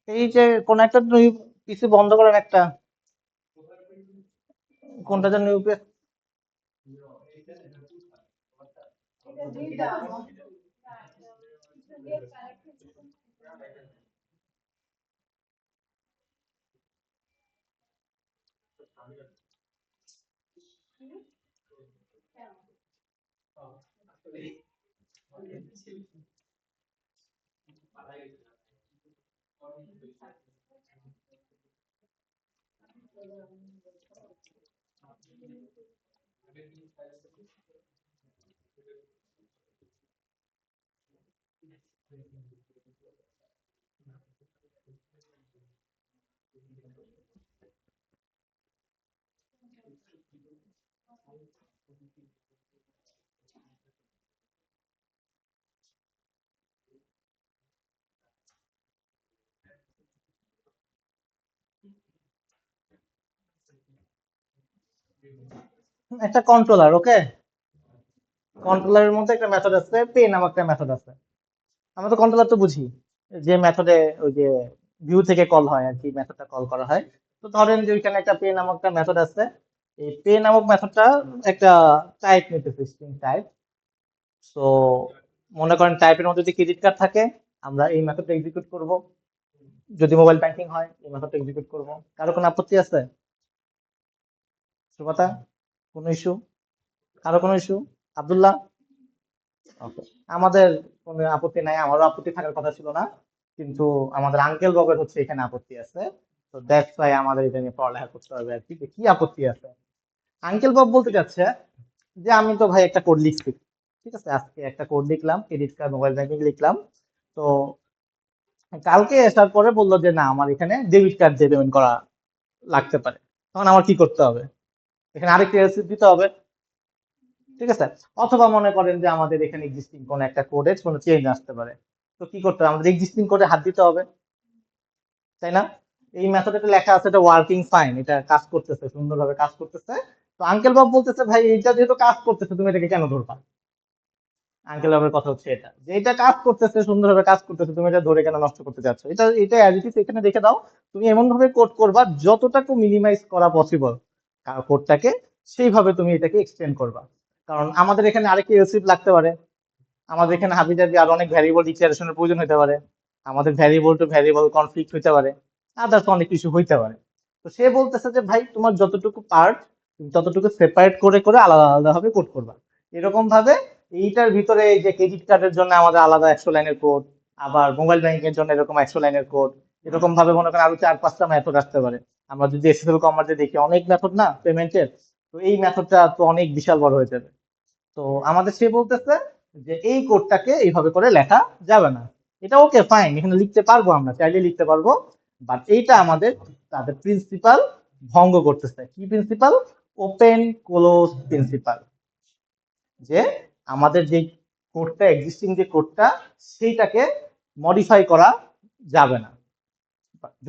এই যে কোন একটা পিসি বন্ধ করেন একটা, কোনটা যেন ইউপিএস। একটা কন্ট্রোলার, ওকে, কন্ট্রোলারের মধ্যে একটা মেথড আছে, পে নামক একটা মেথড আছে। আমরা তো কন্ট্রোলার তো বুঝি, যে মেথডে ওই যে ভিউ থেকে কল হয় আর কি, মেথডটা কল করা হয়। তো ধরেন যে ওইখানে একটা পে নামক একটা মেথড আছে। এই পে নামক মেথডটা একটা টাইপ নিতেছে, স্ট্রিং টাইপ। তো মনে করেন টাইপের মধ্যে যদি ক্রেডিট কার্ড থাকে, আমরা এই মেথডটা এক্সিকিউট করব। যদি মোবাইল ব্যাংকিং হয়, এই মেথডটা এক্সিকিউট করব। কারো কোনো আপত্তি আছে? সুপাতা, কোনো ইস্যু? কারো কোনো ইস্যু? আব্দুল্লাহ? ওকে, আমাদের কোনো আপত্তি নাই, আমারও আপত্তি থাকার কথা ছিল না, কিন্তু আমাদের আঙ্কেল ববের হচ্ছে এখানে আপত্তি আছে। তো দ্যাটস ওয়াই আমাদের এটা নিয়ে পড়ালেখা করতে হবে আর কি, যে কি আপত্তি আছে। আঙ্কেল বব বলতে চাচ্ছে যে আমি তো ভাই একটা কোড লিখছি, ঠিক আছে, আজকে একটা কোড লিখলাম, ক্রেডিট কার্ড মোবাইল ব্যাংকিং লিখলাম। তো কালকে আসার পরে বললো যে না, আমার এখানে ডেবিট কার্ড দিয়ে পেমেন্ট করা লাগতে পারে। তখন আমার কি করতে হবে? এখানে আরেকটা রেসিপ্ট দিতে হবে, ঠিক আছে। অথবা মনে করেন যে আমাদের এখানে এক্সিস্টিং কোন একটা কোডের কোনো চেঞ্জ আসতে পারে, তো কি করতে হবে? আমাদের এক্সিস্টিং কোডে হাত দিতে হবে, তাই না? এই মেথডে লেখা আছে, এটা ওয়ার্কিং ফাইন, এটা কাজ করতেছে, সুন্দরভাবে কাজ করতেছে। তো আঙ্কেল বাব বলতেছে ভাই এটা যেহেতু কাজ করতেছে, তুমি এটাকে কেন ধরবা? আঙ্কেল বাবের কথা হচ্ছে এটা, যে এটা কাজ করতেছে, সুন্দরভাবে কাজ করতেছে, তুমি এটা ধরে কেন নষ্ট করতে যাচ্ছ? এটা এটা অ্যাজ ইট ইজ এখানে রেখে দাও। তুমি এমন ভাবে কোড করবা যতটুকু মিনিমাইজ করা পসিবল কোডটাকে, সেইভাবে তুমি এটাকে এক্সটেন্ড করবা। কারণ আমাদের এখানে আরেকটি রেসিপি লাগতে পারে, আমাদের এখানে হাবিজাবি আর অনেক ভ্যারিয়েবল ডিক্লারেশনের প্রয়োজন হতে পারে, আমাদের ভ্যারিয়েবল টু ভ্যারিয়েবল কনফ্লিক্ট হতে পারে, আদার্স অনেক কিছু হইতে পারে। তো সে বলতেছে যে ভাই তোমার যতটুকু পার্ট, তুমি ততটুকু সেপারেট করে করে আলাদা আলাদা ভাবে কোড করবা। এরকম ভাবে এইটার ভিতরে এই যে ক্রেডিট কার্ডের জন্য আমাদের আলাদা 100 লাইনের কোড, আবার মোবাইল ব্যাংকিং এর জন্য এরকম 100 লাইনের কোড, এরকম ভাবে মনে করেন আরো 4-5টা মেথড আসতে পারে। আমরা যদি এসএসএল কমার্সে দেখি অনেক মেথড না পেমেন্টের, তো এই মেথডটা তো অনেক বিশাল বড় হয়ে যাবে। তো আমাদের সে বলতেছে যে এই কোডটাকে এইভাবে করে লেখা যাবে না। এটা ওকে ফাইন, এখানে লিখতে পারবো, আমরা চাইলে লিখতে পারবো, বাট এইটা আমাদের তাদের প্রিন্সিপাল ভঙ্গ করতেছে। কি প্রিন্সিপাল? Open close principal. যে আমাদের যে কোডটা এক্সিস্টিং যে কোডটা সেইটাকে মডিফাই করা যাবে না।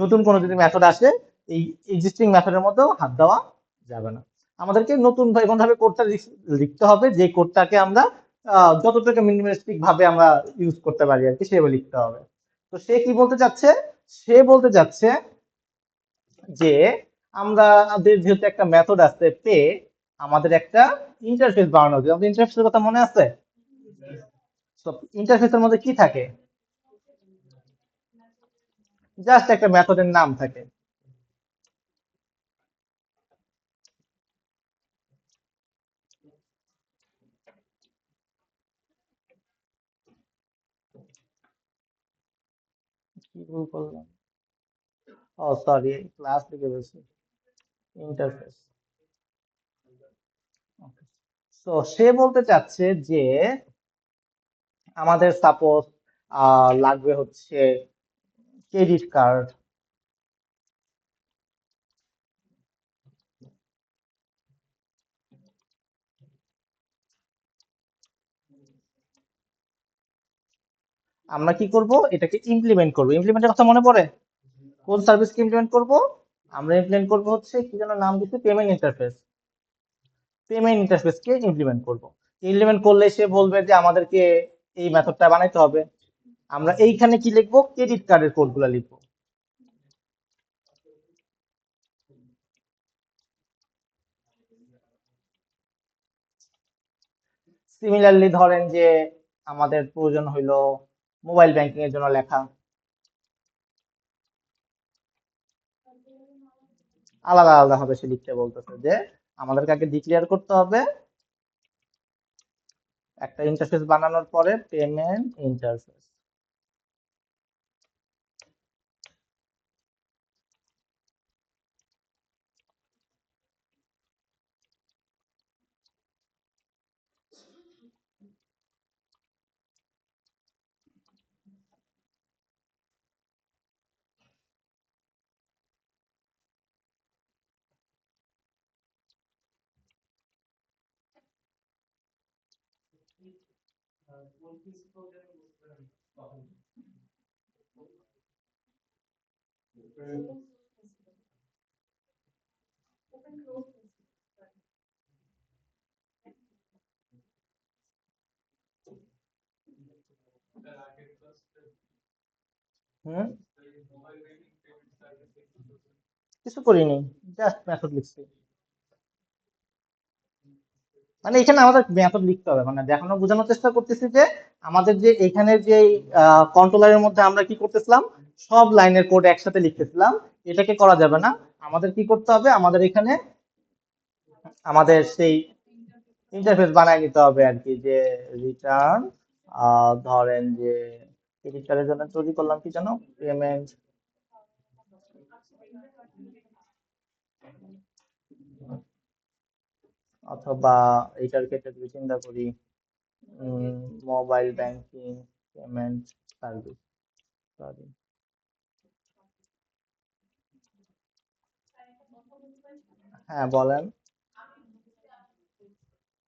নতুন কোনো যদি মেথড আসে এই এক্সিস্টিং মেথডের মধ্যেও হাত দেওয়া যাবে না। আমাদেরকে নতুন এমন ভাবে কোডটা লিখতে হবে যে কোডটাকে আমরা যতটুকু মিনিমালিস্টিক ভাবে আমরা ইউজ করতে পারি আর কি সেভাবে লিখতে হবে। তো সে কি বলতে চাচ্ছে, সে বলতে চাচ্ছে যে আমাদের যেহেতু একটা মেথড আছে পে, আমাদের একটা ইন্টারফেস বানানো হবে। আমাদের ইন্টারফেসের কথা মনে আছে? তো ইন্টারফেসের মধ্যে কি থাকে? জাস্ট একটা মেথডের নাম থাকে। কি ভুল করলাম? ও সরি, ক্লাস লিখে বলছি, ইন্টারফেস। তো সে বলতে চাচ্ছে যে আমাদের সাপোজ লাগবে হচ্ছে ক্রেডিট কার্ড। আমরা কি করব, এটাকে ইমপ্লিমেন্ট করব। ইমপ্লিমেন্টের কথা মনে পড়ে? কোন সার্ভিসকে ইমপ্লিমেন্ট করব? আমরা ইমপ্লিমেন্ট করব হচ্ছে কি যেন নাম দিচ্ছে, পেমেন্ট ইন্টারফেস। পেমেন্ট ইন্টারফেসকে ইমপ্লিমেন্ট করব। ইমপ্লিমেন্ট করলে সে বলবে যে আমাদেরকে এই মেথডটা বানাইতে হবে। আমরা এইখানে কি লিখবো, ক্রেডিট কার্ডের কোডগুলো লিখবো। সিমিলারলি ধরেন যে আমাদের প্রয়োজন হইলো মোবাইল ব্যাংকিং এর জন্য লেখা, আলাদা আলাদা হবে সে লিখতে বলতেছে যে আমাদেরকে আগে ডিক্লেয়ার করতে হবে একটা ইন্টারফেস বানানোর পরে পেমেন্ট ইন্টারফেস। হুম, কিছু করিনি, জাস্ট মেথড লিখছি। মানে এখানে আমাদের মেথড লিখতে হবে, মানে দেখানো বোঝানোর চেষ্টা করতেছি যে আমাদের যে এখানে যে কন্ট্রোলারের মধ্যে আমরা কি করতেছিলাম, সব লাইনের কোড একসাথে লিখতেছিলাম, এটাকে করা যাবে না। আমাদের কি করতে হবে, আমাদের এখানে আমাদের সেই ইন্টারফেস বানায় নিতে হবে আর কি, যে রিটার্ন ধরেন যে ক্রেডিট কার্ডের জন্য তৈরি করলাম কি জানো, পেমেন্ট, অথবা এটার ক্ষেত্রে যদি চিন্তা করি mobile banking payment service. Sorry, হ্যাঁ বলেন।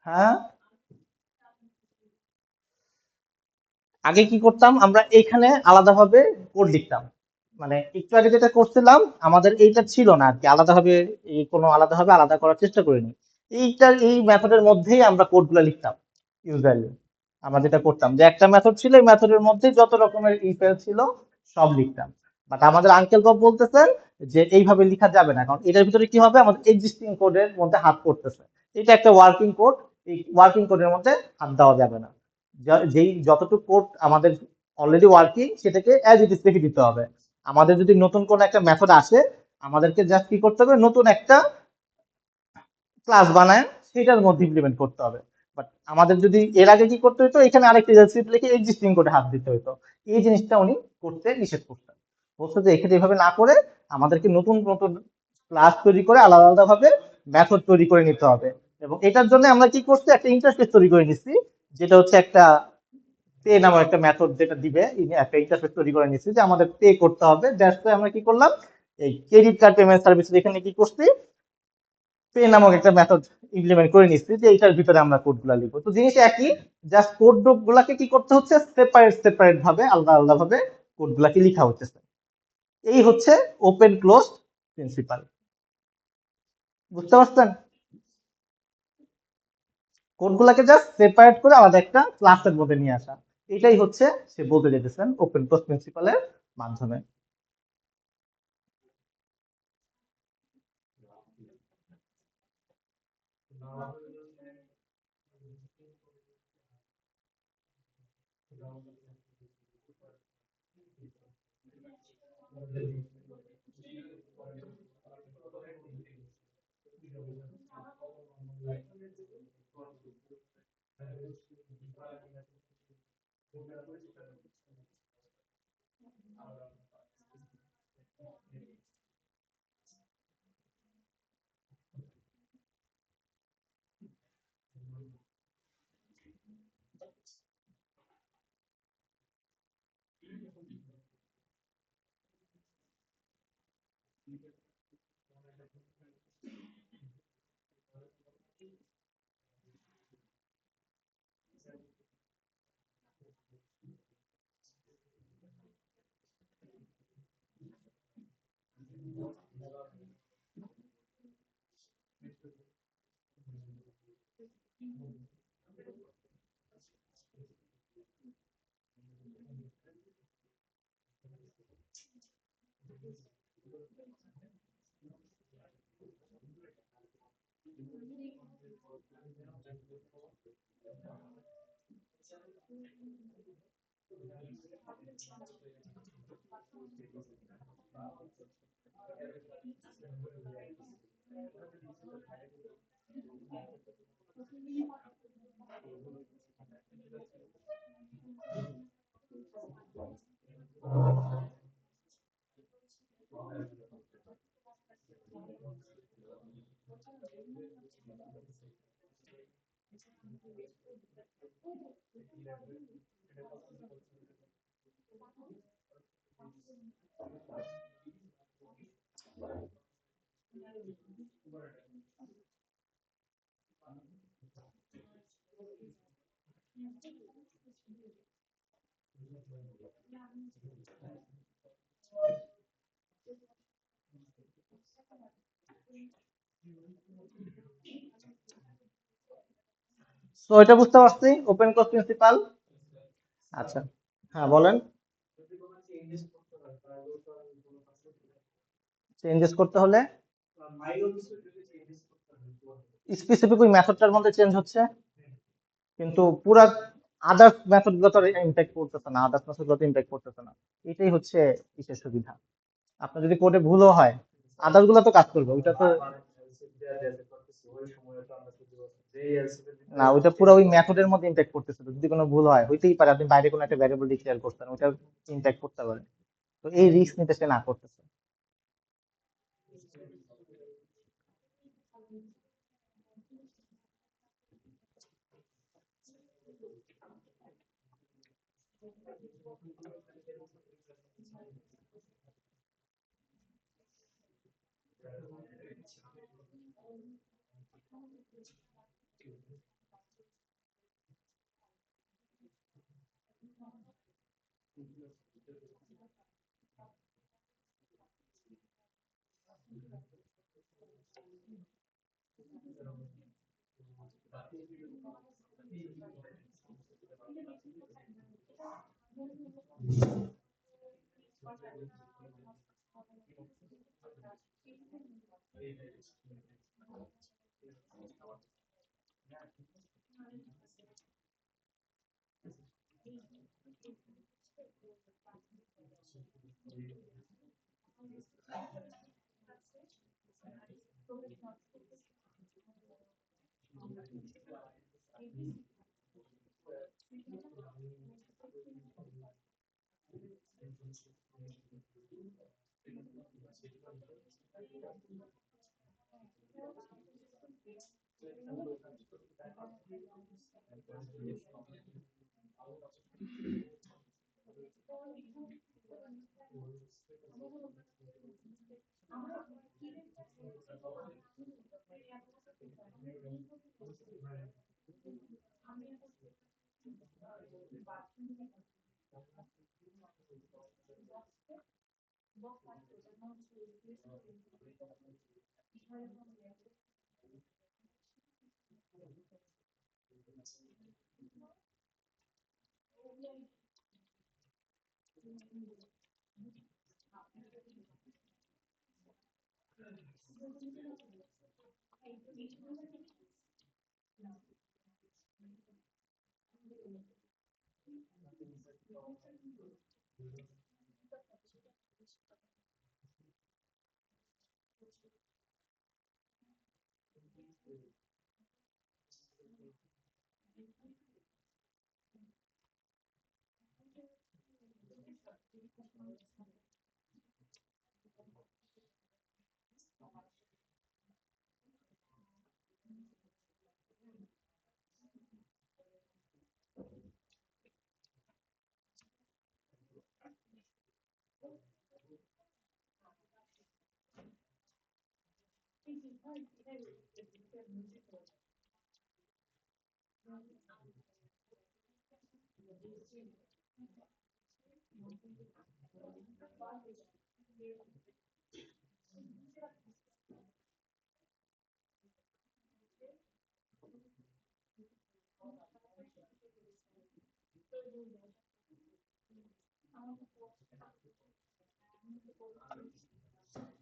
হ্যাঁ, আগে কি করতাম, আমরা এইখানে আলাদাভাবে কোড লিখতাম। মানে একটু আগে যেটা করছিলাম আমাদের এইটা ছিল না আর কি, আলাদাভাবে এই কোনো আলাদাভাবে আলাদা করার চেষ্টা করিনি। এই মেথডের মধ্যেই আমরা কোডগুলো লিখতাম ইউজুয়ালি। আমরা যেটা করতাম যে একটা মেথড ছিল, এই মেথডের মধ্যে যত রকমের ইফেল ছিল সব লিখতাম। বাট আমাদের আঙ্কেল বাব বলতেছেন যে এইভাবে লেখা যাবে না, কারণ এটার ভিতরে কি হবে, আমাদের এক্সিস্টিং কোডের মধ্যে হাত করতেছে। এটা একটা ওয়ার্কিং কোড, এই ওয়ার্কিং কোডের মধ্যে হাত দেওয়া যাবে না। যেই যতটুকু কোড আমাদের অলরেডি ওয়ার্কিং সেটাকে অ্যাজ ইট ইজ রেখে দিতে হবে। আমাদের যদি নতুন কোন একটা মেথড আসে, আমাদেরকে জাস্ট কি করতে হবে, নতুন একটা ক্লাস বানায় সেটার মধ্যে ইমপ্লিমেন্ট করতে হবে। বাট আমাদের যদি এর আগে কি করতে হতো, এখানে আরেকটা স্ক্রিপ্ট লিখে এক্সিস্টিং কোডে হাত দিতে হতো। এই জিনিসটা উনি করতে নিষেধ করতেন। বলছে যে এখানে এভাবে না করে আমাদেরকে নতুন নতুন ক্লাস তৈরি করে আলাদা আলাদা ভাবে মেথড তৈরি করে নিতে হবে। এবং এটার জন্য আমরা কি করছি, একটা ইন্টারফেস তৈরি করে নিচ্ছি, যেটা হচ্ছে একটা পে নামক একটা মেথড যেটা দিবে, একটা ইন্টারফেস তৈরি করে নিচ্ছি যে আমাদের পে করতে হবে। দ্যাটস আমরা কি করলাম, এই ক্রেডিট কার্ড পেমেন্ট সার্ভিস এখানে কি করছি, পে নামক একটা মেথড ইমপ্লিমেন্ট করে নিচ্ছি যে এইটার ভিতরে আমরা কোড গুলা লিখবো। তো জিনিস একই, জাস্ট কোড গুলাকে কি করতে হচ্ছে, সেপারেট সেপারেট ভাবে, আলাদা আলাদা ভাবে কোড গুলাকে লিখা হচ্ছে। এই হচ্ছে ওপেন ক্লোজ প্রিন্সিপাল। বুঝতে পারছেন? কোড গুলাকে জাস্ট সেপারেট করে আমাদের একটা ক্লাসের মধ্যে নিয়ে আসা, এটাই হচ্ছে সে বলতে যেতেছেন ওপেন ক্লোজ প্রিন্সিপালের মাধ্যমে। তো এটা বুঝতে পারছি ওপেন ক্লোজ প্রিন্সিপাল। আচ্ছা, হ্যাঁ বলেন। চেঞ্জেস করতে হলে স্পেসিফিক ওই মেথডটার মধ্যে চেঞ্জ হচ্ছে, কিন্তু পুরা আদার্স মেথড গুলো তো ইম্প্যাক্ট করতেছে না, আদার্স মেথড গুলো ইম্প্যাক্ট করতেছে না। এটাই হচ্ছে বিশেষ সুবিধা। আপনার যদি কোডে ভুলও হয়, আদার্স গুলো তো কাজ করবে, ওইটা তো না, ওইটা পুরো ওই মেথডের মধ্যে ইম্প্যাক্ট করতেছে। তো যদি কোনো ভুল হয়, হইতেই পারে আপনি বাইরে কোনো একটা ভ্যারিয়েবল ডিক্লেয়ার করতেন, ওটা ইম্প্যাক্ট করতে পারে। তো এই রিস্ক নিতে সে না করতেছে।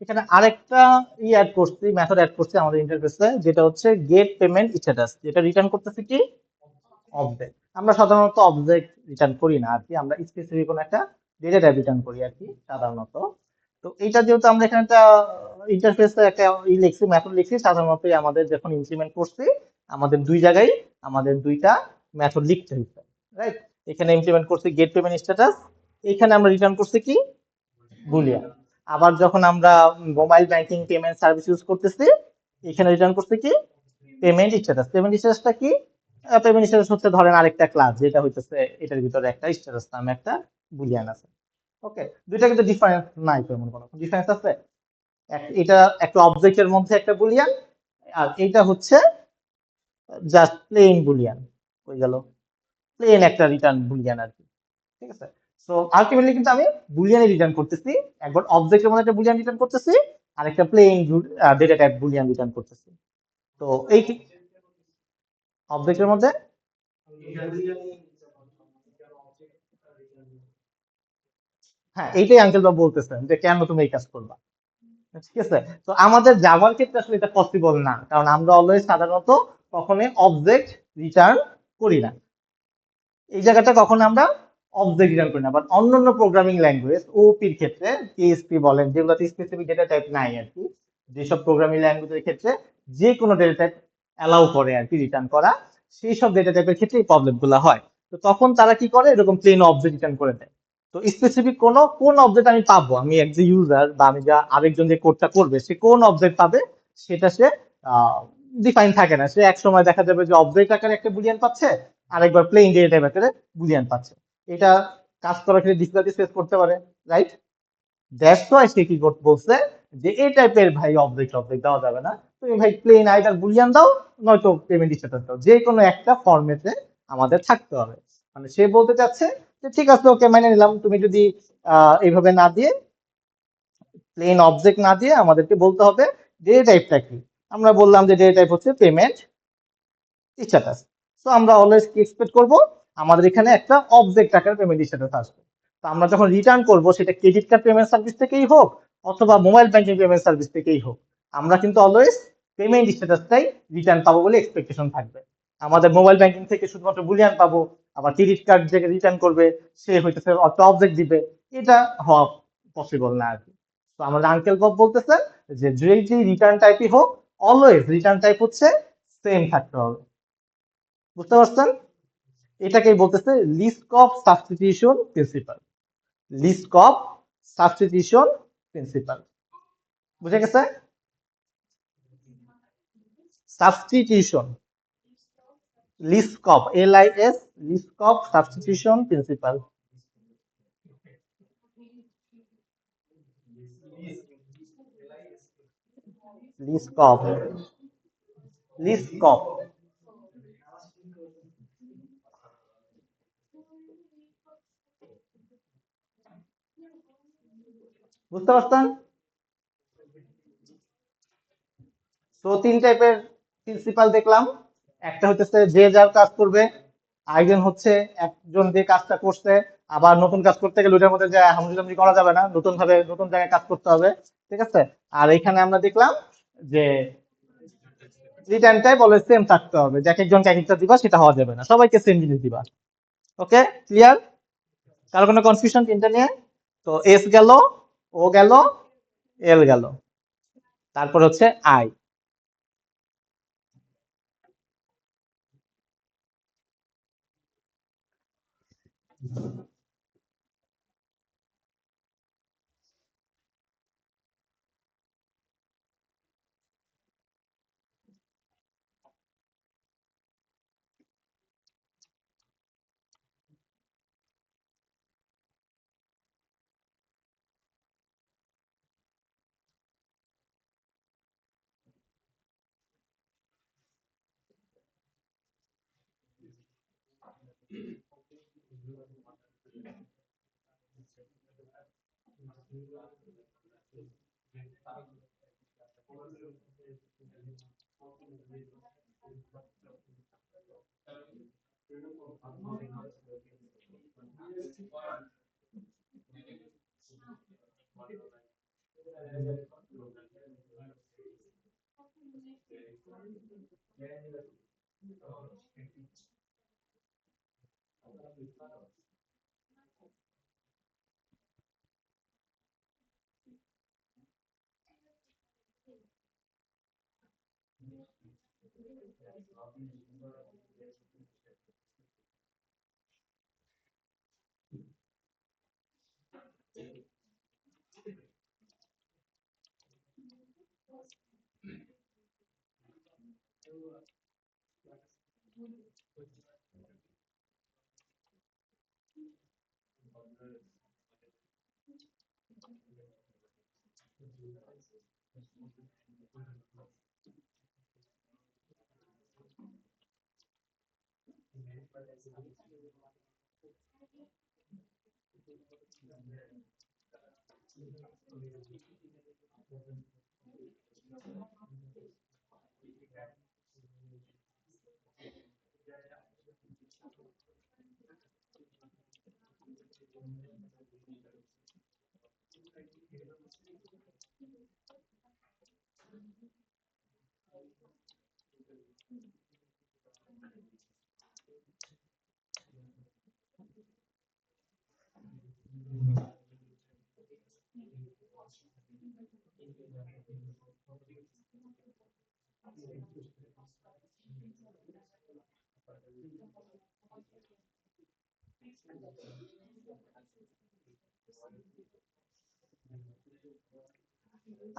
এখানে আরেকটা অ্যাড করছি, মেথড অ্যাড করছি আমাদের ইন্টারফেসে, যেটা হচ্ছে গেট পেমেন্ট স্ট্যাটাস, যেটা রিটার্ন করতেছে কি অবজেক্ট। আমরা সাধারণত অবজেক্ট রিটার্ন করি না আর কি, আমরা স্পেসিফিক কোনো একটা ডেটা টাইপ রিটার্ন করি আর কি সাধারণত। তো এইটা যেহেতু আমরা এখানে একটা ইন্টারফেসে একটা লিখছি, মেথড লিখছি, সাধারণত আমাদের যখন ইমপ্লিমেন্ট করছি আমাদের দুই জায়গায় আমাদের দুইটা মেথড লিখতে হইছে, রাইট? এখানে ইমপ্লিমেন্ট করছি গেট পেমেন্ট স্ট্যাটাস, এখানে আমরা রিটার্ন করছি কি বুলিয়ান। আবার যখন আমরা mobile banking payment service use করতেছি, এখানে রিটার্ন করছি কি পেমেন্ট স্ট্যাটাস। পেমেন্ট স্ট্যাটাসটা কি? পেমেন্ট স্ট্যাটাস হচ্ছে ধরেন আরেকটা ক্লাস, যেটা হইতেছে এটার ভিতরে একটা স্ট্যাটাস নামে একটা বুলিয়ান আছে। ওকে, দুইটা কিন্তু ডিফারেন্স নাই, তেমন কোনো ডিফারেন্স আছে? এটা একটা অবজেক্টের মধ্যে একটা বুলিয়ান, আর এইটা হচ্ছে জাস্ট প্লেন বুলিয়ান। হয়ে গেল প্লেন একটা রিটার্ন বুলিয়ান আর কি, ঠিক আছে? সো আলটিমেটলি কিন্তু আমি বুলিয়ানই রিটার্ন করতেছি, একবার অবজেক্টের মধ্যে একটা বুলিয়ান রিটার্ন করতেছি, আর একটা plain data type boolean return করতেছি। তো এই অবজেক্টের মধ্যে, হ্যাঁ এইটাই আঙ্কেল বাবু বলতেছেন যে কেন তুমি এই কাজ করবা, ঠিক আছে? তো আমাদের জাভার ক্ষেত্রে আসলে এটা পসিবল না, কারণ আমরা অলওয়েজ সাধারণত কখনোই অবজেক্ট রিটার্ন করি না। এই জায়গাটা কখনো আমরা অবজেক্ট রিটার্ন করি না, বাট অন্যান্য প্রোগ্রামিং ল্যাঙ্গুয়েজ ওপির ক্ষেত্রে, পিএসপি বলেন, যেগুলোতে স্পেসিফিক ডেটা টাইপ নাই আর কি, যেসব প্রোগ্রামিং ল্যাঙ্গুয়েজের ক্ষেত্রে যে কোনো ডেটা টাইপ অ্যালাউ করে আর কি রিটার্ন করা, সেই সব ডেটা টাইপের ক্ষেত্রে এই প্রবলেম গুলো হয়। তো তখন তারা কি করে, এরকম প্লেন অবজেক্ট রিটার্ন করে দেয়। তো স্পেসিফিক কোন অবজেক্ট আমি পাবো, আমি এক যে ইউজার বা আমি যা আরেকজন যে কোডটা করবে, সে কোন অবজেক্ট পাবে সেটা সে ডিফাইন থাকে না। সে এক সময় দেখা যাবে যে অবজেক্ট আকারে একটা বুলিয়ান পাচ্ছে, আরেকবার প্লেন ডেটা টাইপ আকারে বুলিয়ান পাচ্ছে। এটা কাজ করার ক্ষেত্রে ডিফিকাল্টি ফেস করতে পারে, রাইট? দ্যাটস ওয়াই সে কি বলছে যে এই টাইপের ভাই অবজেক্ট অবজেক্ট দেওয়া যাবে না, তুমি ভাই প্লেন আইদার বুলিয়ান দাও, নয়তো পেমেন্ট স্ট্যাটাস দাও, যে কোনো একটা ফরম্যাটে আমাদের থাকতে হবে। মানে সে বলতে চাচ্ছে যে ঠিক আছে, ওকে মেনে নিলাম, তুমি যদি এইভাবে না দিয়ে, প্লেন অবজেক্ট না দিয়ে আমাদেরকে বলতে হবে ডেটা টাইপটা কি। আমরা বললাম যে ডেটা টাইপ হচ্ছে পেমেন্ট স্ট্যাটাস। তো আমরা অলওয়েজ কি এক্সপেক্ট করব, আমাদের এখানে একটা অবজেক্ট আকারে পেমেন্ট স্ট্যাটাস আসবে। তো আমরা যখন রিটার্ন করব, সেটা ক্রেডিট কার্ড পেমেন্ট সার্ভিস থেকেই হোক অথবা মোবাইল ব্যাংকিং পেমেন্ট সার্ভিস থেকেই হোক, আমরা কিন্তু অলওয়েজ পেমেন্ট স্ট্যাটাসটাই রিটার্ন পাবো বলে এক্সপেকটেশন থাকবে। আমাদের মোবাইল ব্যাংকিং থেকে শুধুমাত্র বুলিয়ান পাবো, আবার ক্রেডিট কার্ড যে রিটার্ন করবে সে হইতেছে একটা অবজেক্ট দিবে, এটা হওয়া পসিবল না আর কি। তো আমাদের আঙ্কেল বব বলতেছে যে যে রিটার্ন টাইপই হোক, অলওয়েজ রিটার্ন টাইপ হচ্ছে সেম থাকতে হবে। বুঝতে পারছেন? এটাকেই বলতেছে list of substitution principle. List of substitution principle, বুঝে গেছে? Substitution, list of, LIS, list of substitution principle. List of, list of, বুঝতে পারছেন? তো তিন টাইপের প্রিন্সিপাল দেখলাম। একটা হচ্ছে যে যার কাজ করবে, আরেকজন হচ্ছে একজন যে কাজটা করছে আবার নতুন কাজ করতে গেলে ওটার মধ্যে যে হামজি করা যাবে না, নতুন ভাবে নতুন জায়গায় কাজ করতে হবে। ঠিক আছে। আর এখানে আমরা দেখলাম যে রিটার্ন টাইপ অলওয়েজ সেম থাকতে হবে, যে এক একজনকে এক একটা দিবা সেটা হওয়া যাবে না, সবাইকে সেম জিনিস দিবা। ওকে, ক্লিয়ার? কারো কোনো কনফিউশন তিনটা নিয়ে? তো এস গেল, ও গেল, এল গেল, তারপর হচ্ছে আই।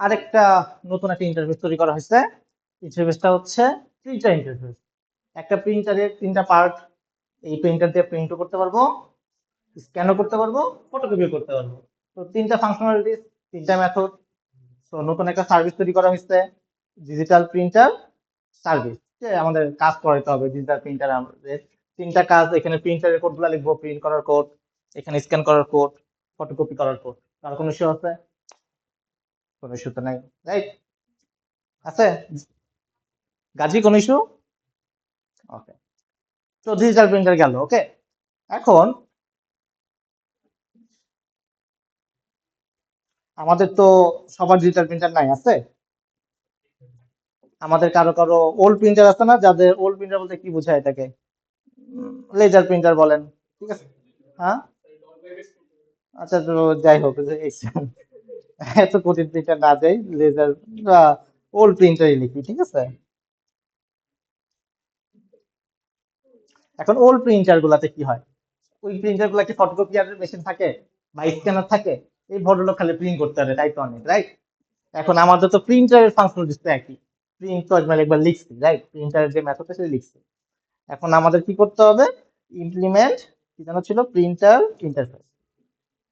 আরেকটা নতুন একটা ইন্টারফেস তৈরি করা হয়েছে। ইন্টারফেসটা হচ্ছে প্রিন্টার ইন্টারফেস। একটা প্রিন্টারের তিনটা পার্ট, এই প্রিন্টার দিয়ে প্রিন্টও করতে পারবো, স্ক্যানও করতে পারবো, ফটোকপিও করতে পারবো। তো তিনটা ফাংশনালিটিস, তিনটা মেথড। তো নতুন একটা সার্ভিস তৈরি করা হয়েছে, ডিজিটাল প্রিন্টার সার্ভিস, যে আমাদের কাজ করাইতে হবে ডিজিটাল প্রিন্টার। আমাদের তিনটা কাজ, এখানে প্রিন্টারের কোডগুলো লিখবো, প্রিন্ট করার কোড, এখানে স্ক্যান করার কোড, ফটোকপি করার কোড। আর কোনো ইস্যু আছে? কোনো ইস্যু তো নাই, রাইট? আছে? গাজী, কোনো ইস্যু? ওকে। তো ডিজিটাল প্রিন্টার গেল, ওকে। এখন আমাদের তো সবার ডিজিটাল প্রিন্টার নাই, আছে? আমাদের কারো কারো ওল্ড প্রিন্টার আছে না, যাদের ওল্ড প্রিন্টার বলতে কি বোঝায় এটাকে? লেজার প্রিন্টার বলেন, ঠিক আছে? হ্যাঁ, আচ্ছা, তো যাই হোক, যে এত কঠিন প্রিন্টার না যাই, লেজার বা ওল্ড প্রিন্টারই লিখি, ঠিক আছে? এখন ওল্ড প্রিন্টার গুলাতে কি হয়? ওই প্রিন্টার গুলা কি ফটোকপিয়ার মেশিন থাকে বা স্ক্যানার থাকে? এই ভদ্রলোক খালি প্রিন্ট করতে পারে, তাই তো অনেক, রাইট? এখন আমাদের তো প্রিন্টারের ফাংশনালিটিস তো একই। প্রিন্ট তো মানে একবার লিখছি, রাইট? প্রিন্টারের যে মেথডটা সেটা লিখছি। এখন আমাদের কি করতে হবে? ইমপ্লিমেন্ট, কি যেন ছিল, প্রিন্টার ইন্টারফেস।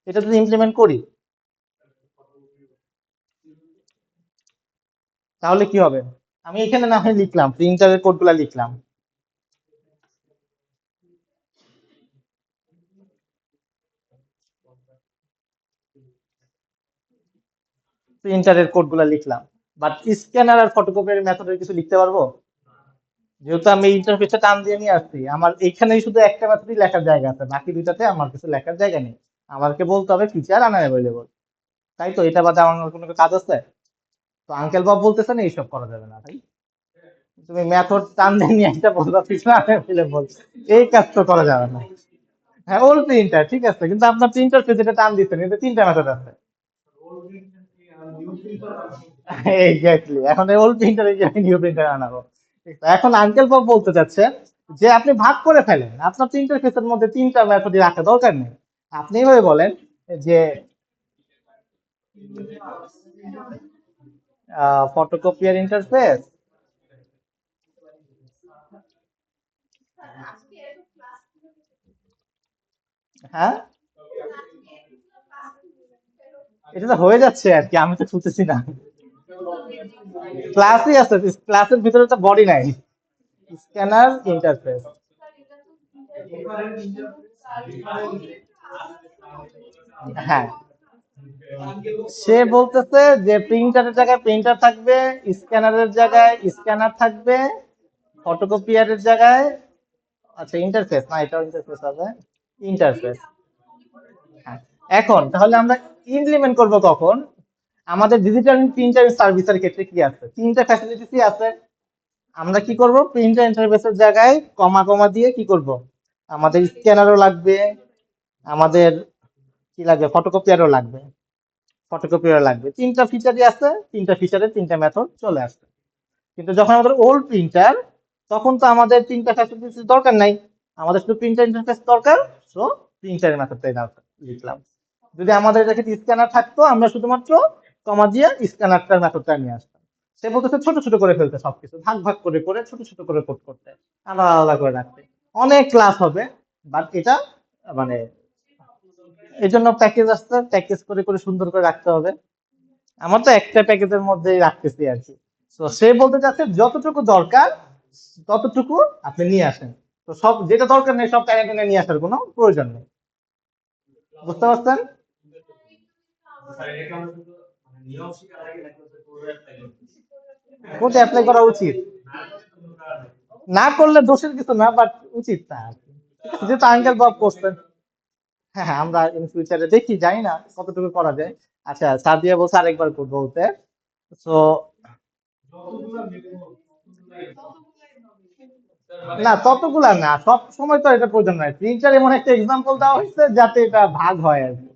এটা যদি ইমপ্লিমেন্ট করি তাহলে কি হবে? আমি এখানে না হয় লিখলাম, প্রিন্টারের কোডগুলা লিখলাম। প্রিন্টারের কোডগুলো লিখলাম, বাট স্ক্যানার আর ফটোকপির মেথডের কিছু লিখতে পারবো? যেহেতু আমি ইন্টারফেসটা টান দিয়ে নিয়ে আসছি, আমার এইখানেই শুধু একটা মেথডই লেখার জায়গা আছে, বাকি দুইটাতে আমার কিছু লেখার জায়গা নেই। আমাকে বলতে হবে ফিচার আনঅ্যাভেলেবল, তাই তো? এটা বাদে আমার কোনো কাজ আছে? তো আঙ্কেল বাব বলতেছেন এইসব করা যাবে না ভাই। তুমি মেথড টান দিয়ে নিয়ে একটা বলবা ফিচার আনঅ্যাভেলেবল, এই কাজ তো করা যাবে না। হ্যাঁ, ওল্ড প্রিন্টার ঠিক আছে, কিন্তু আপনার প্রিন্টার যেটা টান দিচ্ছেন এতে তিনটা মেথড আছে। এক্স্যাক্টলি, এখন ওল্ড প্রিন্টার নিউ প্রিন্টার আনাবো। এখন আঙ্কেল বাব বলতে চাচ্ছেন যে আপনি ভাগ করে ফেলেন, আপনার তিনটার কেসের মধ্যে তিনটা মেথডই রাখা দরকার নেই। আপনি এইভাবে বলেন যে ফটোকপিয়ার ইন্টারফেস। হ্যাঁ, এটা তো হয়ে যাচ্ছে আর কি, আমি তো খুলতেছি না। ক্লাসই আছে, ক্লাসের ভিতরে তো বডি নাই। Scanner interface. হ্যাঁ, সে বলতেছে যে প্রিন্টারের জায়গায় প্রিন্টার থাকবে, স্ক্যানারের জায়গায় স্ক্যানার থাকবে, ফটোকপিয়ারের জায়গায়, আচ্ছা ইন্টারফেস না, এটাও ইন্টারফেস হবে, ইন্টারফেস। হ্যাঁ, এখন তাহলে আমরা ইমপ্লিমেন্ট করব কখন? আমাদের ডিজিটাল প্রিন্টার সার্ভিসের ক্ষেত্রে কি আছে, তিনটা ফ্যাসিলিটিসই আছে। আমরা কি করব, প্রিন্টার ইন্টারফেসের জায়গায় কমা কমা দিয়ে কি করব, আমাদের স্ক্যানারও লাগবে, আমাদের কি লাগবে, ফটোকপিয়ারও লাগবে, ফটোকপিয়ারও লাগবে। তিনটা ফিচারই আছে, তিনটা ফিচারে তিনটা মেথড চলে আসছে। কিন্তু যখন আমাদের ওল্ড প্রিন্টার, তখন তো আমাদের তিনটা ফ্যাসিলিটিস দরকার নাই, আমাদের শুধু প্রিন্টার ইন্টারফেস দরকার। সো প্রিন্টারের মেথডটাই লিখলাম। যদি আমাদের কাছে স্ক্যানার থাকতো, আমরা শুধুমাত্র কমা দিয়ে স্ক্যানারটার মেথডটা নিয়ে আসতাম। সে বলতেছে ছোট ছোট করে ফেলতে, সবকিছু ভাগ ভাগ করে করে ছোট ছোট করে কোড করতে, আলাদা আলাদা করে রাখতে। অনেক ক্লাস হবে, বাট এটা মানে এই জন্য প্যাকেজ আসছে, প্যাকেজ করে করে সুন্দর করে রাখতে হবে। আমার তো একটা প্যাকেজের মধ্যেই রাখতেছি আর কি। তো সে বলতে চাচ্ছে যতটুকু দরকার ততটুকু আপনি নিয়ে আসেন। তো সব যেটা দরকার নেই সব টাইনে টেনে নিয়ে আসার কোনো প্রয়োজন নেই। বুঝতে পারছেন? কোড অ্যাপ্লাই করা উচিত, না করলে দোষের কিছু না, বাট উচিত না আর কি। ঠিক আছে, যেহেতু আঙ্কেল বাব করছেন। হ্যাঁ হ্যাঁ, আমরা ইন ফিউচারে দেখি, জানি না কতটুকু করা যায়। আচ্ছা, সাদিয়া বলছে আরেকবার কোড বলতে। তো না, ততগুলা না, সব সময় তো এটা প্রয়োজন নয়। প্রিন্টার এমন একটা এক্সাম্পল দেওয়া হয়েছে যাতে এটা ভাগ হয় আর কি।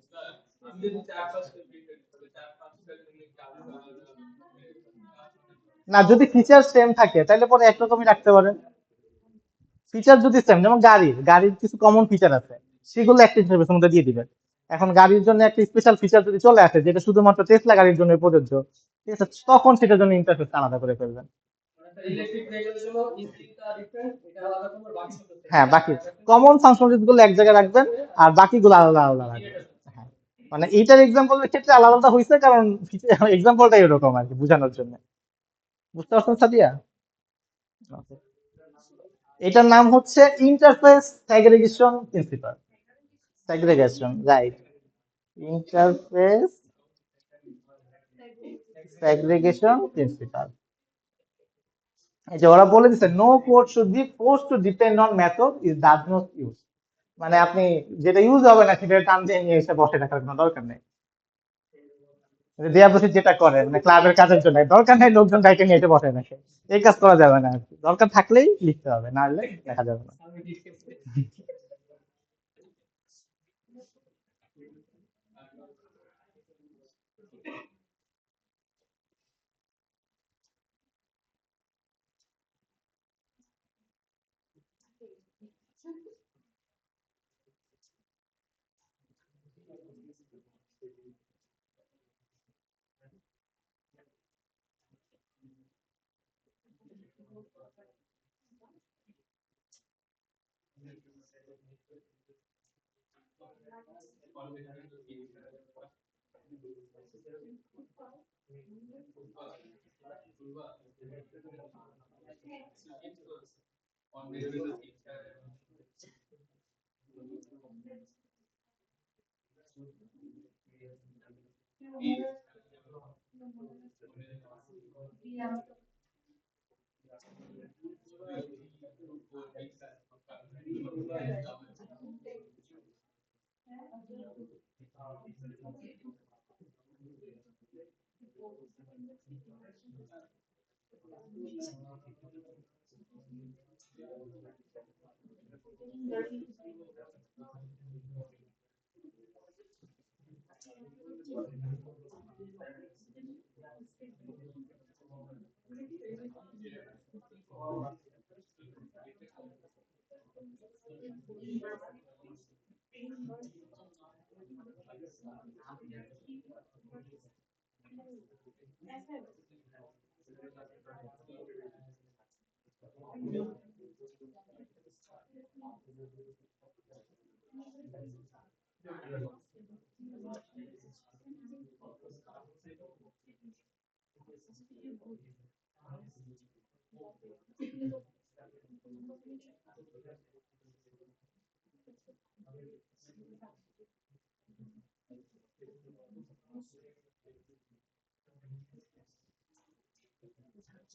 না, যদি ফিচার সেম থাকে তাহলে পরে একরকমই রাখতে পারেন। ফিচার যদি সেম, যেমন গাড়ির গাড়ির কিছু কমন ফিচার আছে, সেগুলো একটা ইন্টারফেসের মধ্যে দিয়ে দিবেন। এখন গাড়ির জন্য একটা স্পেশাল ফিচার যদি চলে আসে যেটা শুধুমাত্র টেসলা গাড়ির জন্য প্রযোজ্য, ঠিক আছে, তখন সেটার জন্য ইন্টারফেস আলাদা করে ফেলবেন। হ্যাঁ, বাকি কমন ফাংশনালিটি গুলো এক জায়গায় রাখবেন, আর বাকিগুলো আলাদা আলাদা রাখবেন। হ্যাঁ, মানে এইটার এক্সাম্পলের ক্ষেত্রে আলাদা আলাদা হয়েছে কারণ এক্সাম্পলটা এরকম আর কি, বোঝানোর জন্য। বুঝতে পারছেন সাদিয়া? Okay. এটার নাম হচ্ছে interface segregation principle. Segregation, right. Interface segregation principle. এই যে ওরা বলে দিচ্ছে no code should be force to depend on method is does not use. মানে আপনি যেটা ইউজ হবে না সেটা টান দিয়ে নিয়ে এসে বসে থাকার কোনো দরকার নেই। দিয়া বসে যেটা করে মানে ক্লাবের কাজের জন্য দরকার নেই লোকজন গাইকে নিয়ে এসে বসে রাখে, এই কাজ করা যাবে না আর কি। দরকার থাকলেই লিখতে হবে, না হলে লেখা যাবে না।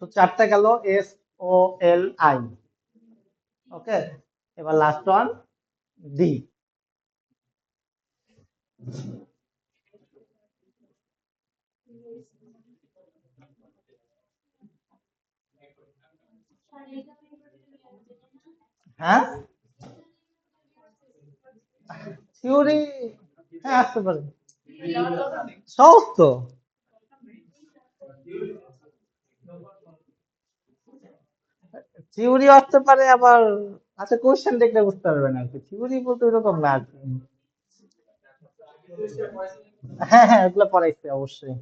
তো চারটা গেল, SOLI। ওকে, এবার লাস্ট ওয়ান, ডি। হ্যাঁ, থিওরি, হ্যাঁ আসতে পারে, সহজ তো। থিওরি আসতে পারে আবার, আচ্ছা কোশ্চেন দেখলে বুঝতে পারবেন আর কি, থিওরি বলতে এরকম না আর কি। হ্যাঁ হ্যাঁ, ওগুলো পড়াইছে অবশ্যই।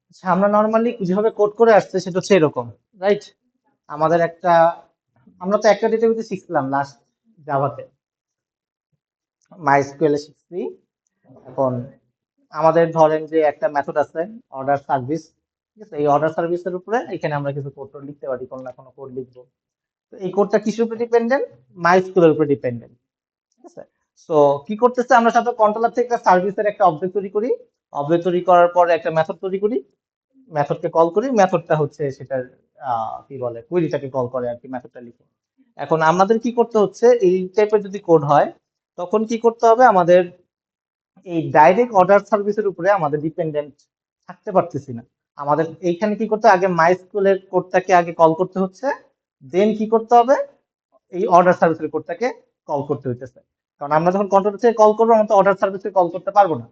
আচ্ছা, আমরা নর্মালি যেভাবে কোড করে আসছে সেটা হচ্ছে এরকম, রাইট? আমাদের একটা, আমরা তো একটা ডেটাবেসে শিখছিলাম লাস্ট জাভাতে, মাইস্কুয়েল এ শিখছি। এখন আমাদের ধরেন যে একটা মেথড আছে অর্ডার সার্ভিস, ঠিক আছে? এই অর্ডার সার্ভিসের উপরে এখানে আমরা কিছু কোড লিখতে পারি, কোনো না কোনো কোড লিখবো। তো এই কোডটা কিসের উপর ডিপেন্ডেন্ট? মাইস্কুয়েলের উপর ডিপেন্ডেন্ট, ঠিক আছে? সো কি করতেছে, আমরা সাথে কন্ট্রোলার থেকে একটা সার্ভিসের একটা অবজেক্ট তৈরি করি, অবজেক্ট তৈরি করার পর একটা মেথড তৈরি করি, মেথডকে কল করি, মেথডটা হচ্ছে সেটার কি বলে কুইরিটাকে কল করে আর কি, মেথডটা লিখে। এখন আমাদের কি করতে হচ্ছে, এই টাইপের যদি কোড হয় তখন কি করতে হবে, আমাদের এই ডাইরেক্ট অর্ডার সার্ভিসের উপরে আমাদের ডিপেন্ডেন্ট থাকতে পারতেছি না। আমাদের এইখানে কি করতে, আগে মাইস্কুলের কোডটাকে আগে কল করতে হচ্ছে, দেন কি করতে হবে, এই অর্ডার সার্ভিসের কোডটাকে কল করতে হইতেছে। কারণ আমরা যখন কন্ট্রোল থেকে কল করবো, আমরা তো অর্ডার সার্ভিসকে কল করতে পারবো না,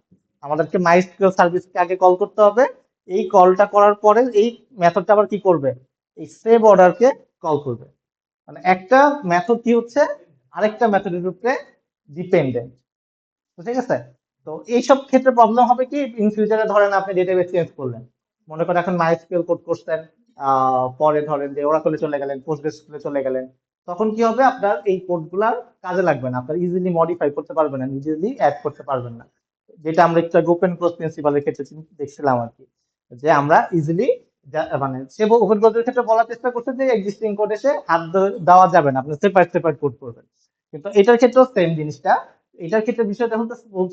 আমাদেরকে মাইস্কুয়েল সার্ভিসকে আগে কল করতে হবে। এই কলটা করার পরে এই মেথডটা আবার কি করবে, এই সেভ অর্ডারকে কল করবে। মানে একটা মেথড কি হচ্ছে আরেকটা মেথডের উপরে ডিপেন্ডেন্ট, ঠিক আছে? তো এইসব ক্ষেত্রে প্রবলেম হবে কি, ইন ফিউচারে ধরেন আপনি ডেটাবেস চেঞ্জ করলেন, মনে করেন এখন মাইস্কুয়েল কোড করছেন, পরে ধরেন যে ওরাকলে চলে গেলেন, পোস্টগ্রেসকুলে চলে গেলেন, তখন কি হবে, আপনার এই কোডগুলার কাজে লাগবে না, আপনার ইজিলি মডিফাই করতে পারবেন না, ইজিলি অ্যাড করতে পারবেন না। যেটা আমরা একটু ওপেন ক্লোজ প্রিন্সিপালের ক্ষেত্রে দেখছিলাম আর কি, যে আমরা ইজিলি মানে সে ওপেন কোডের ক্ষেত্রে বলার চেষ্টা করছে যে এক্সিস্টিং কোডে সে হাত দেওয়া যাবে না, আপনি সেপারেট সেপারেট কোড করবেন। কিন্তু এটার ক্ষেত্রেও সেম জিনিসটা। এটার ক্ষেত্রে বিষয়টা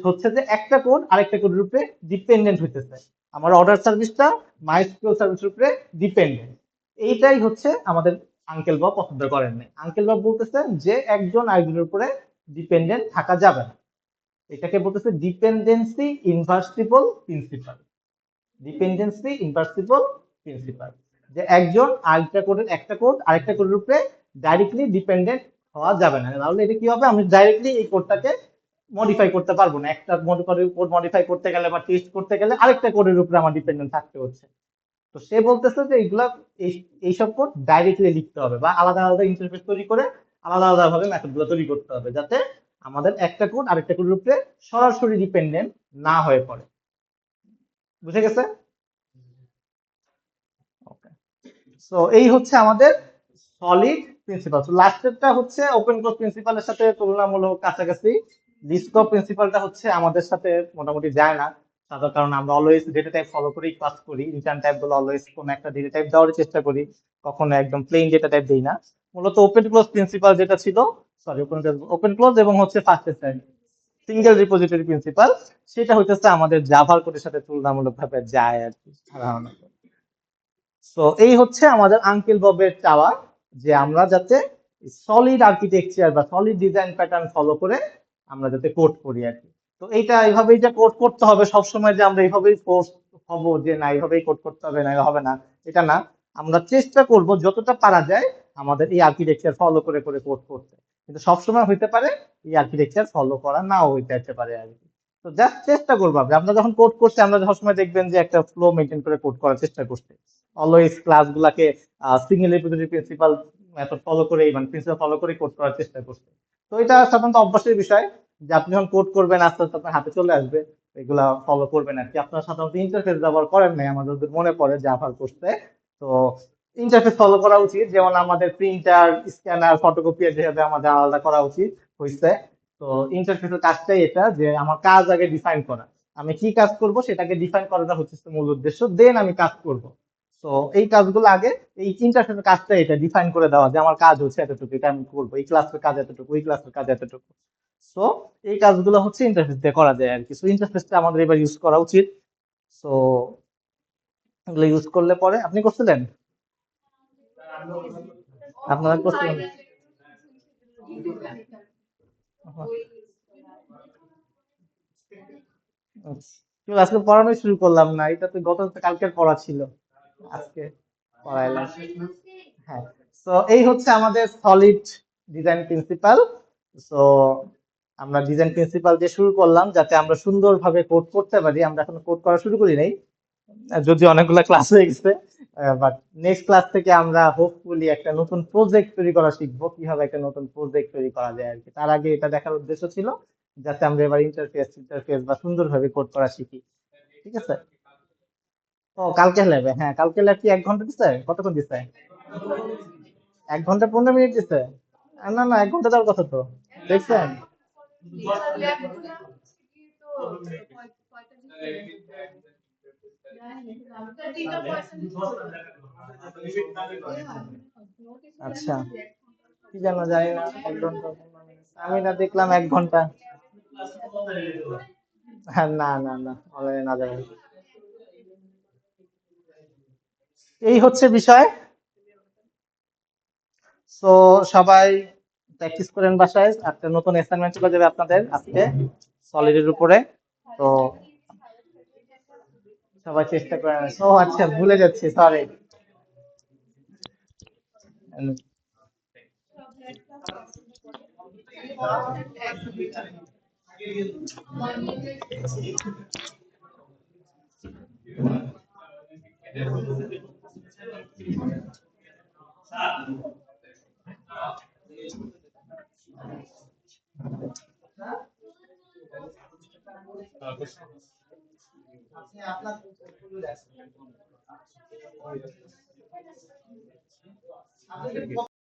হচ্ছে যে একটা কোড আরেকটা কোডের উপরে ডিপেন্ডেন্ট হইতেছে। আমার অর্ডার সার্ভিসটা মাইস্কুয়েল সার্ভিসের উপরে ডিপেন্ডেন্ট। এইটাই হচ্ছে আমাদের আঙ্কেল বাব পছন্দ করেন নাই। আঙ্কেল বাব বলতেছেন যে একজন আরেকজনের উপরে ডিপেন্ডেন্ট থাকা যাবে না। এটাকে বলতেছে ডিপেন্ডেন্সি ইনভার্সিবল প্রিন্সিপাল। ডিপেন্ডেন্সি ইনভার্সিবল প্রিন্সিপাল, যে একজন আরেকটা কোডের একটা কোড আরেকটা কোডের উপরে ডাইরেক্টলি ডিপেন্ডেন্ট হওয়া যাবে না। তাহলে এটা কি হবে, আমি ডাইরেক্টলি এই কোডটাকে মডিফাই করতে পারবো না। একটা কোড মডিফাই করতে গেলে বা টেস্ট করতে গেলে আরেকটা কোডের উপরে আমার ডিপেন্ডেন্ট থাকতে হচ্ছে। তো সে বলতেছে যে এইগুলা এইসব কোড ডাইরেক্টলি লিখতে হবে বা আলাদা আলাদা ইন্টারফেস তৈরি করে আলাদা আলাদা ভাবে মেথড গুলো তৈরি করতে হবে, যাতে আমাদের একটা কোড আরেকটা কোডের উপরে সরাসরি ডিপেন্ডেন্ট না হয়ে পড়ে। বুঝে গেছে? ওকে। সো এই হচ্ছে আমাদের সলিড প্রিন্সিপাল। তো লাস্টেরটা হচ্ছে ওপেন ক্লোজ প্রিন্সিপালের সাথে তুলনামূলক কাছাকাছি। লিস্ট অফ প্রিন্সিপালটা হচ্ছে আমাদের সাথে মোটামুটি যায় না, তার কারণ আমরা অলওয়েজ ডেটা টাইপ ফলো করেই কাজ করি। রিটার্ন টাইপ গুলো অলওয়েজ কোন একটা ডেটা টাইপ দেওয়ার চেষ্টা করি, কখনো একদম প্লেন ডেটা টাইপ দেই না। মূলত ওপেন ক্লোজ প্রিন্সিপাল যেটা ছিল, সরি ওপেন ক্লোজ এবং হচ্ছে ফার্স্ট সিঙ্গেল রিপোজিটরি প্রিন্সিপাল, সেটা হইতেছে আমাদের জাভার কোডের সাথে তুলনামূলকভাবে যায় আর কি সাধারণত। তো এই হচ্ছে আমাদের আঙ্কেল ববের চাওয়া, যে আমরা যাতে সলিড আর্কিটেকচার বা সলিড ডিজাইন প্যাটার্ন ফলো করে আমরা যাতে কোড করি আর কি। তো এইটা এইভাবেই যে কোড করতে হবে সবসময়, যে আমরা এইভাবেই ফোর্স হবো যে না এইভাবেই কোড করতে হবে না হবে না, এটা না। আমরা চেষ্টা করব যতটা পারা যায় আমাদের এই আর্কিটেকচার ফলো করে করে কোড করতে। কিন্তু সবসময় হইতে পারে এই আর্কিটেকচার ফলো করা নাও হইতে পারে আর কি। তো জাস্ট চেষ্টা করবো। আমরা যখন কোড করছি আমরা সবসময় দেখবেন যে একটা ফ্লো মেনটেন করে কোড করার চেষ্টা করছি। অলওয়েজ ক্লাস গুলাকে single repository principal method follow করে, মানে প্রিন্সিপাল ফলো করে কোড করার চেষ্টা করছে। তো এটা সাধারণত অভ্যাসের বিষয়, যে আপনি যখন কোড করবেন আস্তে আস্তে আপনার হাতে চলে আসবে, এগুলা ফলো করবেন আর কি। আপনারা সাধারণত ইন্টারফেস ব্যবহার করেন নাই আমার যদি মনে পড়ে জাভার করতে। তো ইন্টারফেস ফলো করা উচিত, যেমন আমাদের প্রিন্টার স্ক্যানার ফটোকপিয়ার যেভাবে আমাদের আলাদা করা উচিত হয়েছে। তো ইন্টারফেসের কাজটাই এটা, যে আমার কাজ আগে ডিফাইন করা, আমি কি কাজ করব সেটাকে ডিফাইন করাটা হচ্ছে মূল উদ্দেশ্য, দেন আমি কাজ করব। তো এই কাজগুলো আগে, এই ইন্টারফেসের কাজটা এটা ডিফাইন করে দেওয়া, যে আমার কাজ হচ্ছে এতটুকু, এটা আমি করবো, এই ক্লাসের কাজ এতটুকু, এই ক্লাসের কাজ এতটুকু। সো এই কাজগুলো হচ্ছে ইন্টারফেস দিয়ে করা যায় আর কি। সো ইন্টারফেসটা আমাদের এবার ইউজ করা উচিত। সো এগুলো ইউজ করলে পরে আপনি করছিলেন, আপনারা করছিলেন? আচ্ছা। কিন্তু আজকে পড়ানোই শুরু করলাম না, এটা তো গত কালকের পড়া ছিল, আজকে পড়াইলাম। হ্যাঁ। তো এই হচ্ছে আমাদের সলিড ডিজাইন প্রিন্সিপাল। সো আমরা ডিজাইন প্রিন্সিপাল দিয়ে শুরু করলাম যাতে আমরা সুন্দরভাবে কোড করতে পারি। আমরা এখন কোড করা শুরু করি নাই, যদি অনেকগুলো ক্লাস হয়ে গেছে, বাট নেক্সট ক্লাস থেকে আমরা হোপফুলি একটা নতুন প্রজেক্ট তৈরি করা শিখবো, কিভাবে একটা নতুন প্রজেক্ট তৈরি করা যায় আর কি। তার আগে এটা দেখার উদ্দেশ্য ছিল যাতে আমরা এবার ইন্টারফেস বা সুন্দরভাবে কোড করা শিখি। ঠিক আছে? ও কালকে ল্যাবে, হ্যাঁ কালকে ল্যাব কি 1 ঘন্টা দিছে, কতক্ষণ দিছে? 1 ঘন্টা 15 মিনিট দিছে? না না, 1 ঘন্টা দেওয়ার কথা তো, দেখছেন? আচ্ছা, কি জানো, জানি না। 1 ঘন্টা 15 মিনিট, আমি না দেখলাম 1 ঘন্টা। হ্যাঁ, না না না, অনলাইনে না যাবে। এই হচ্ছে বিষয়। তো সবাই প্র্যাকটিস করেন বাসায়, একটা নতুন অ্যাসাইনমেন্ট চলে যাবে আপনাদের আজকে সলিডের উপরে। তো সবাই চেষ্টা করেন। ও আচ্ছা, ভুলে যাচ্ছি, সরি।